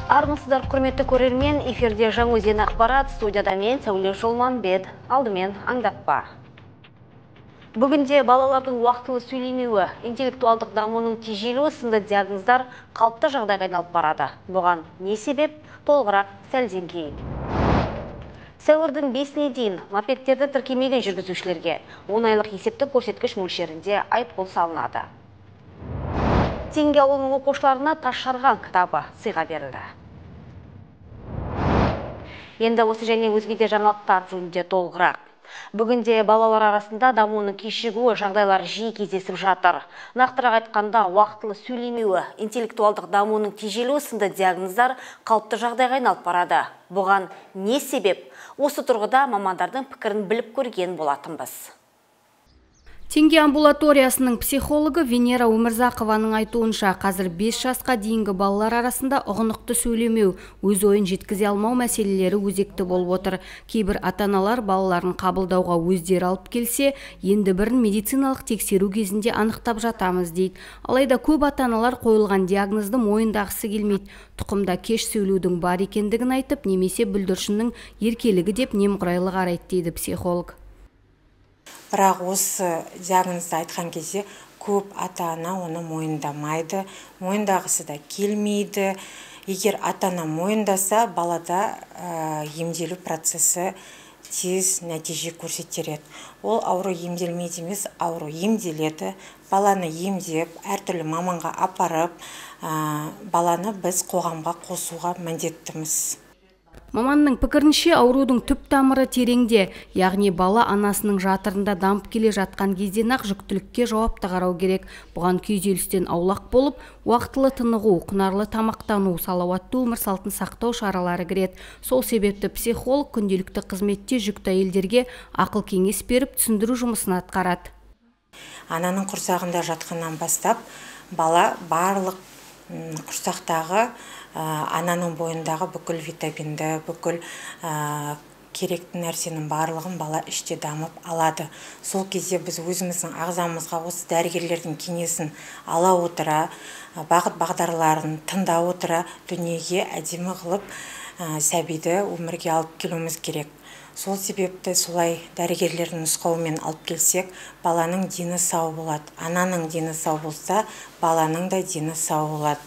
Армысыздар, құрметті көрермен, эфирде Жаңаөзен ақпарат, студияда мен Сәуле Жолманбет, алдымен аңдатпа. Бүгінде балалардың уақытылы сөйлемеуі, интеллектуалдық дамуының тежелуі сынды диагноздар қалыпты жағдайға айналып барады. Бұған не себеп? Толығырақ сәлден кейін. Сәуірдің 5-не дейін мопедтерді тіркемеген жүргізушілерге 10 айлық есептік көрсеткіш мөлшерінде айыппұл салынады. Теңге ауылының оқушыларына тас жарған кітабы сыйға берілді. Енді осы және өзгеде жаңалықтар жөнінде толығырақ. Бүгінде балалар арасында дамуының кешігуі жағдайлар жиі кездесіп жатыр. Нақтырақ айтқанда, уақытылы сөйлемеуі, интеллектуалдық дамуының тежелуі сынды диагноздар қалыпты жағдайға айналып барады. Бұған не себеп? Осы тұрғыда мамандардың пікірін біліп көрген болатынбыз. Теңге амбулаториясының психологы Венера Өмірзақованың айтуынша, қазір 5 жасқа дейінгі балалар арасында ұғынықты сөйлемеу, өз ойын жеткізе алмау мәселелері өзекті болып отыр. Кейбір ата-аналар балаларын қабылдауға өздері алып келсе, енді бірін медициналық тексеру кезінде анықтап жатамыз дейді. Алайда көп ата-аналар қойылған диагнозды мойындағысы келмейді. Тұқымда кеш сөйлеудің бар екендігін айтып, немесе бүлдіршіннің еркелігі деп немқұрайлы қарайды дейді психолог. Бірақ осы диагнозды айтқан кезде көп ата-ана оны мойындамайды, мойындағысы да келмейді. Егер ата-ана мойындаса, балада емделу процесі тез нәтиже көрсетер еді. Ол ауру емделмейді емес, ауру емделеді. Баланы емдеп, әртүрлі маманға апарып, баланы біз қоғамға қосуға міндеттіміз. Маманның пікірінше, аурудың түп тамыры тереңде, яғни бала анасының жатырында дамып келе жатқан кезден-ақ жүктілікке жауапты қарау керек. Бұған күйзелістен аулақ болып, уақытылы тынығу, құнарлы тамақтану, салауатты өмір салтын сақтау шаралары кіреді. Сол себепті психолог күнделікті қызметте жүкті әйелдерге ақыл кеңес беріп, түсіндіру жұмысын атқарады. Ананың құрсағында жатқаннан бастап, бала барлық құрсақтағы ананың бойындағы бүкіл витаминді, бүкіл керекті нәрсенің барлығын бала іште дамып алады. Сол кезде біз өзіміздің ағзамызға осы дәрігерлердің кеңесін ала отыра, бағыт бағдарларын тыңда отыра, дүниеге әдемі қылып сәбиді өмірге алып келуіміз керек. Сол себепті солай дәрігерлердің нұсқауымен алып келсек, баланың дені сау болады. Ананың дені сау болса, баланың да дені сау болады.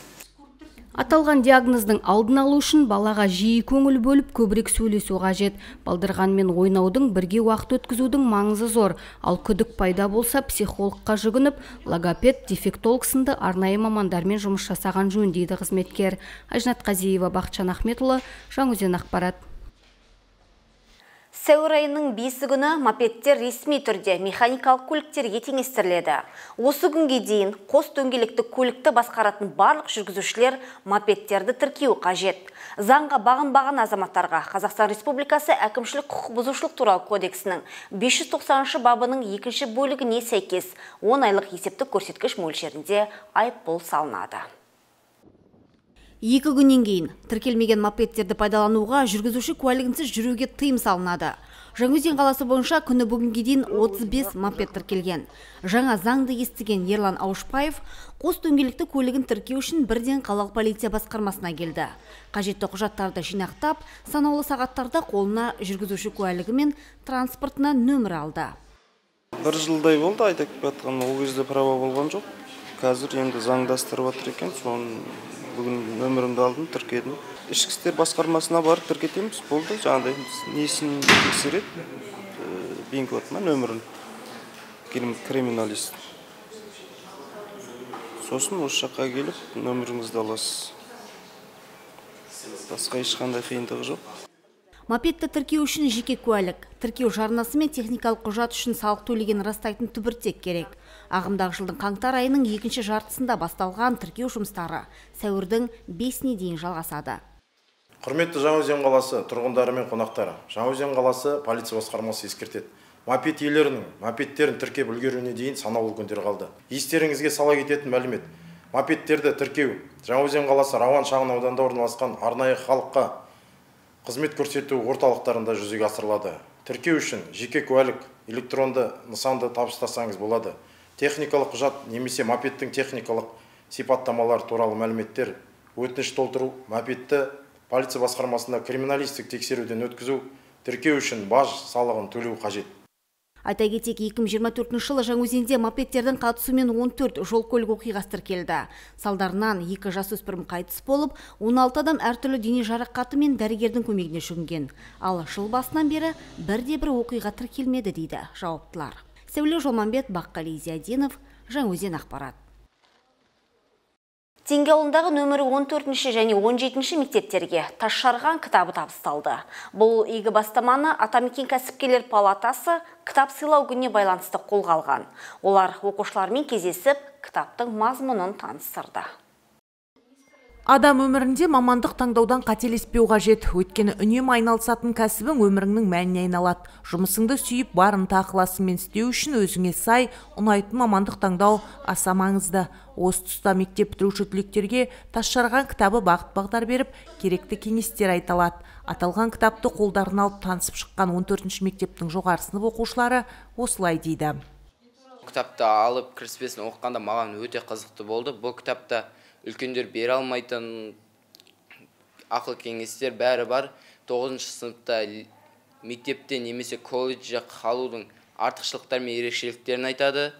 Аталған диагноздың алдын алу үшін балаға жиі көңіл бөліп, көбірек сөйлесу қажет. Балдырғанмен ойнаудың, бірге уақыт өткізудің маңызы зор. Ал күдік пайда болса, психологқа жүгініп, логопед, дефектолог сынды арнайы мамандармен жұмыс жасаған жөн дейді қызметкер. Айжанат Қазиева, Бақытжан Ахметұлы, Жаңаөзен ақпарат. Сәуір айының 5 күні мопедтер ресми түрде механикалық көліктерге теңестіріледі. Осы күнге дейін қос дөңгелекті көлікті басқаратын барлық жүргізушілер мопедтерді тіркеу қажет. Заңға бағынбаған азаматтарға Қазақстан Республикасы әкімшілік құқық бұзушылық туралы кодексінің 590 бабының 2 бөлігіне сәйкес 10 айлық есептік көрсеткіш мөлшерінде айыппұл салынады. 2 күннен кейін тіркелмеген мопедтерді пайдалануға жүргізуші куәлігінсіз жүруге тыйым салынады. Жаңаөзен қаласы бойынша күні бүгінге дейін 35 мопед тіркелген. Жаңа заңды естіген Ерлан Ауышбаев қос дөңгелекті көлігін тіркеу үшін бірден қалалық полиция басқармасына келді. Қажетті құжаттарды жинақтап, санаулы сағаттарда қолына жүргізуші куәлігі мен транспортына нөмір алды. 1 жылдай болды айта кеткен, ол кезде права болған жоқ. Қазір енді заңдастырып отыр екен, соны бүгін нөмірімді алдым, тіркедім. Ішкі істер басқармасына барып тіркетеміз, болды. Жаңағыдай несін тексереді, бинкод ма нөмірін, криминалист. Сосын осы жаққа келіп, нөміріңізді аласыз. Басқа ешқандай қиындығы жоқ. Мопедті тіркеу үшін жеке куәлік, тіркеу жарнасы мен техникалық құжат үшін салық төлеген растайтын түбіртек керек. Ағымдағы жылдың қаңтар айының 2-ші жартысында басталған тіркеу жұмыстары сәуірдің 5-не дейін жалғасады. Құрметті Жаңаөзен қаласы тұрғындары мен қонақтары, Жаңаөзен қаласы полиция басқармасы ескертеді. Мопед иелерінің мопедтерін тіркеп үлгеруіне дейін санаулы күндер қалды. Естеріңізге сала кететін мәлімет. Мопедтерді тіркеу Жаңаөзен қаласы Рауан шағын ауданында орналасқан арнайы халыққа қызмет көрсету орталықтарында жүзеге асырылады. Тіркеу үшін жеке куәлік, электронды нысанды табыстасаңыз болады. Техникалық құжат немесе мопедтің техникалық сипаттамалар туралы мәліметтер өтініш толтыру, мопедті полиция басқармасында криминалистік тексеруден өткізу, тіркеу үшін баж салығын төлеу қажет. Айта кетейік, 2024 жылы Жаңаөзенде мопедтердің қатысуымен 14 жол көлік оқиғасы тіркелді. Салдарынан 2 жасөспірім қайтыс болып, 16 адам әртүрлі дене жарақаты мен дәрігердің көмегіне жүгінген. Ал жыл басынан бері бірде-бір оқиға тіркелмеді дейді жауаптылар. Сәуле Жолманбет, Баққали Зиядинов, Жаңаөзен ақпарат. Теңге ауылындағы нөмірі 14-ші және 17-ші мектептерге Тасжарған кітабы табысталды. Бұл игі бастаманы Атамекен кәсіпкерлер палатасы кітап сыйлау күніне байланысты қолға алған. Олар оқушылармен кездесіп, кітаптың мазмұнын таныстырды. Адам өмірінде мамандық таңдаудан қателеспеу қажет. Өйткені үнемі айналысатын кәсібің өміріңнің мәніне айналады. Жұмысыңды сүйіп, барын ықыласыңмен істеу үшін өзіңе сай, ұнайтын мамандық таңдау аса маңызды. Осы тұста мектеп бітіруші түлектерге Тасжарған кітабы бағыт-бағдар беріп, керекті кеңестер айталады. Аталған кітапты қолдарына алып танысып шыққан 14-ші мектептің жоғары сынып оқушылары осылай дейді. Кітапты алып кіріспесін оқығанда маған өте қызықты болды. Бұл кітапта үлкендер бере алмайтын ақыл кеңестер бәрі бар. 9-шы сыныпта мектепте немесе колледжде қалудың артықшылықтары мен ерекшеліктерін айтады.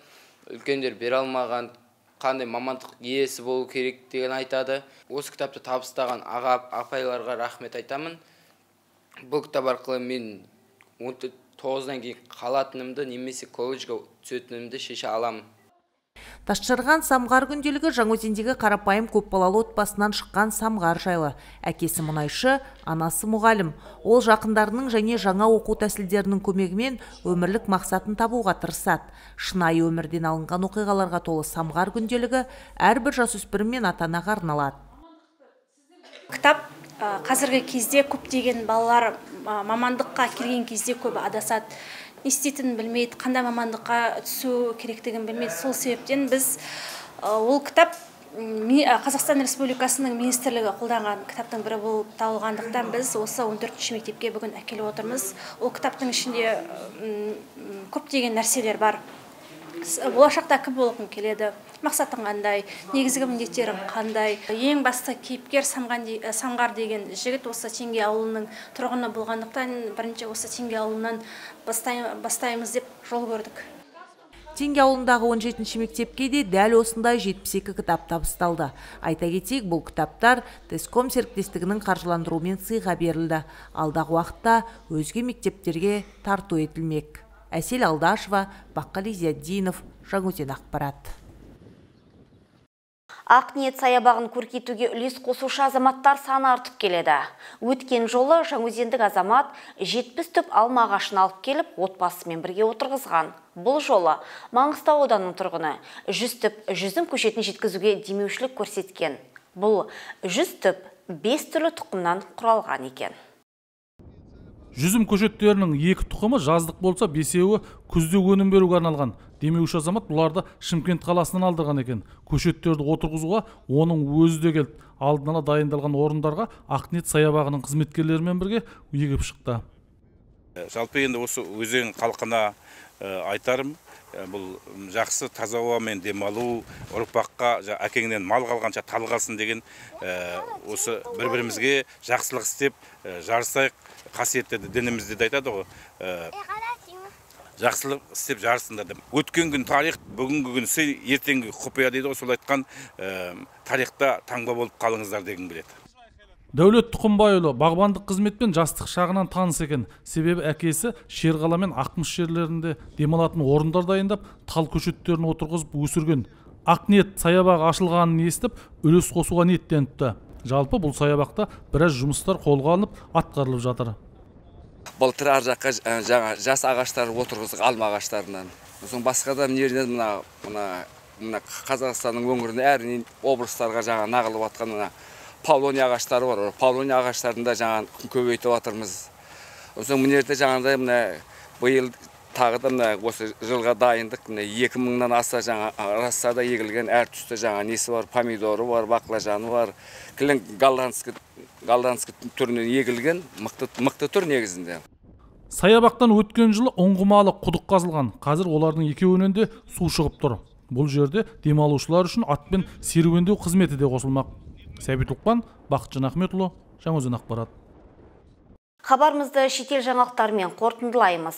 Үлкендер бере алмаған қандай мамандық иесі болу керек деген айтады. Осы кітапты табыстаған аға апайларға рахмет айтамын. Бұл кітап арқылы мен 9-дан кейін қалатынымды немесе колледжге түсетінімді шеше аламын. Тасжарған самғар күнделігі Жаңаөзендегі қарапайым көпбалалы отбасынан шыққан самғар жайлы. Әкесі мұнайшы, анасы мұғалім. Ол жақындарының және жаңа оқу тәсілдерінің көмегімен өмірлік мақсатын табуға тырысады. Шынайы өмірден алынған оқиғаларға толы самғар күнделігі әрбір жасөспірім мен ата-анаға арналады. Кітап қазіргі кезде көптеген балалар мамандыққа келген кезде көбі адасады. Не істейтінін білмейді, қандай мамандыққа түсу керектігін білмейді. Сол себептен біз ол кітап Қазақстан Республикасының министрлігі қолданған кітаптың бірі болып табылғандықтан біз осы 14-ші мектепке бүгін әкеліп отырмыз. Ол кітаптың ішінде көптеген нәрселер бар. Болашақта кім болғың келеді, мақсатың қандай, негізгі міндеттерің қандай. Ең басты кейіпкер Самғар деген жігіт осы Теңге ауылының тұрғыны болғандықтан бірінші осы Теңге ауылынан бастаймыз деп жол көрдік. Теңге ауылындағы 17-ші мектепке де дәл осындай 72 кітап табысталды. Айта кетейік, бұл кітаптар Теском серіктестігінің қаржыландыруымен сыйға берілді. Алдағы уақытта өзге мектептерге тарту етілмек. Әсел Алдашева, Баққали Зиядинов, Жаңаөзен ақпарат. Ақниет саябағын көркейтуге үлес қосушы азаматтар саны артып келеді. Өткен жолы жаңаөзендік азамат 70 түп алма ағашын алып келіп, отбасымен бірге отырғызған. Бұл жолы Маңғыстау ауданының тұрғыны 100 түп жүзім көшетін жеткізуге демеушілік көрсеткен. Бұл 100 түп 5 түрлі тұқымнан құралған екен. Жүзім көшеттерінің 2 тұқымы жаздық болса, 5-еуі күзде өнім беруге арналған. Демеуші азамат бұларды Шымкент қаласынан алдырған екен. Көшеттерді отырғызуға оның өзі де келді. Алдын ала дайындалған орындарға Ақниет саябағының қызметкерлерімен бірге егіп шықты. Жалпы енді осы өзен халқына айтарым, бұл жақсы таза ауамен демалу, ұрпаққа әкеңнен мал қалғанша тал қалсын деген осы бір-бірімізге жақсылық істеп жарысайық. Қасиетті дінімізде де айтады ғой, жақсылық істеп жарысыңдар деп. Өткен күн тарих, бүгінгі күн сый, ертеңгі құпия дейді ғой, сол айтқан тарихта таңба болып қалыңыздар деген келеді. Дәулет Тұқымбайұлы бағбандық қызметпен жастық шағынан таныс екен. Себебі әкесі Шерғала мен Ақмыс жерлерінде демалатын орындар дайындап, тал көшеттерін отырғызып өсірген. Ақниет саябағы ашылғанын естіп, үлес қосуға ниеттеніпті. Жалпы бұл саябақта біраз жұмыстар қолға алынып, атқарылып жатыр. Былтыр ар жаққа жаңа жас ағаштар отырғыздық, алма ағаштарынан. Соң басқа да мына Қазақстанның өңірінде әр облыстарға жаңа нағылып атқан павлония ағаштары бар. Павлония ағаштарында жаңа көбейтіп жатырмыз. Соң мына жаңағыдай биыл тағы да осы жылға дайындық 2000-нан аса жаңа рассада егілген әр түсті жаңа несі бар, помидоры бар, баклажаны бар. Кілін голландский түрінен егілген мықты түр негізінде. Саябақтан өткен жылы ұңғымалы құдық қазылған. Қазір олардың екеуінен де су шығып тұр. Бұл жерде демалушылар үшін атпен серуендеу қызметі де қосылмақ. Сәбит Ұқпан, Бақытжан Ахметұлы, Жаңаөзен ақпарат. Хабарымызды шетел жаңалықтарымен қорытындылаймыз.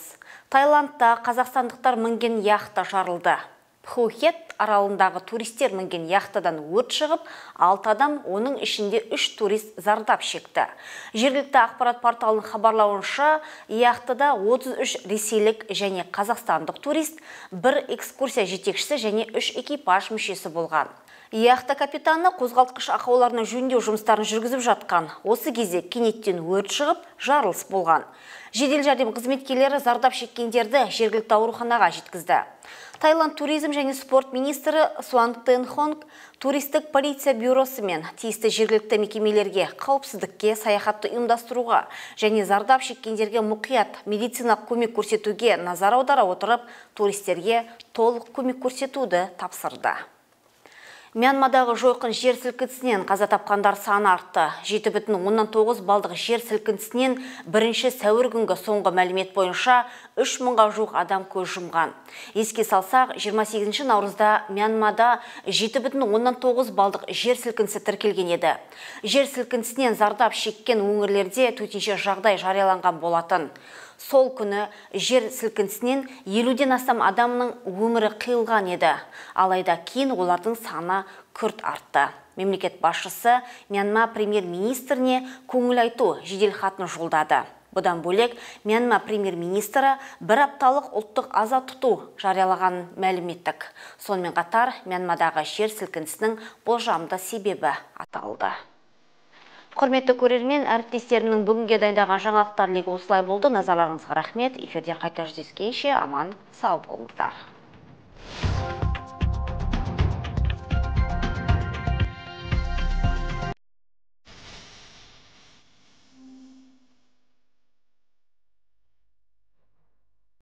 Таиландта қазақстандықтар мінген яхта жарылды. Пхукет аралындағы туристер мінген яхтадан өрт шығып, 6 адам, оның ішінде 3 турист зардап шекті. Жергілікті ақпарат порталының хабарлауынша, яхтада 33 ресейлік және қазақстандық турист, 1 экскурсия жетекшісі және 3 экипаж мүшесі болған. Яхта капитаны қозғалтқыш ақауларының жөндеу жұмыстарын жүргізіп жатқан. Осы кезде кенеттен өрт шығып, жарылыс болған. Жедел жәрдем қызметкерлері зардап шеккендерді жергілікті ауруханаға жеткізді. Таиланд туризм және спорт министрі Суанг Тен Хонг туристік полиция бюросы мен тиісті жергілікті мекемелерге қауіпсіздікке саяхатты ұйымдастыруға және зардап шеккендерге мұқият медициналық көмек көрсетуге назар аудара отырып, туристерге толық көмек көрсетуді тапсырды. Мьянмадағы жойқын жер сілкінісінен қаза тапқандар саны артты. 7,9 балдық жер сілкінісінен 1 сәуір күнгі соңғы мәлімет бойынша 3000-ға жуық адам көз жұмған. Еске салсақ, 28 наурызда Мьянмада 7,9 балдық жер сілкінісі тіркелген еді. Жер сілкінісінен зардап шеккен өңірлерде төтенше жағдай жарияланған болатын. Сол күні жер сілкінісінен 50-ден астам адамның өмірі қиылған еді. Алайда кейін олардың саны күрт артты. Мемлекет басшысы Мьянма премьер-министріне көңіл айту жедел хатын жолдады. Бұдан бөлек, Мьянма премьер-министрі 1 апталық ұлттық аза тұту жариялаған мәлім еттік. Сонымен қатар, Мьянмадағы жер сілкінісінің болжамды себебі аталды. Құрметті көрермен, әріптестерімнің бүгінге дайындаған жаңалықтар легі осылай болды. Назарларыңызға рахмет. Эфирде қайта жүздескенше аман сау болыңыздар.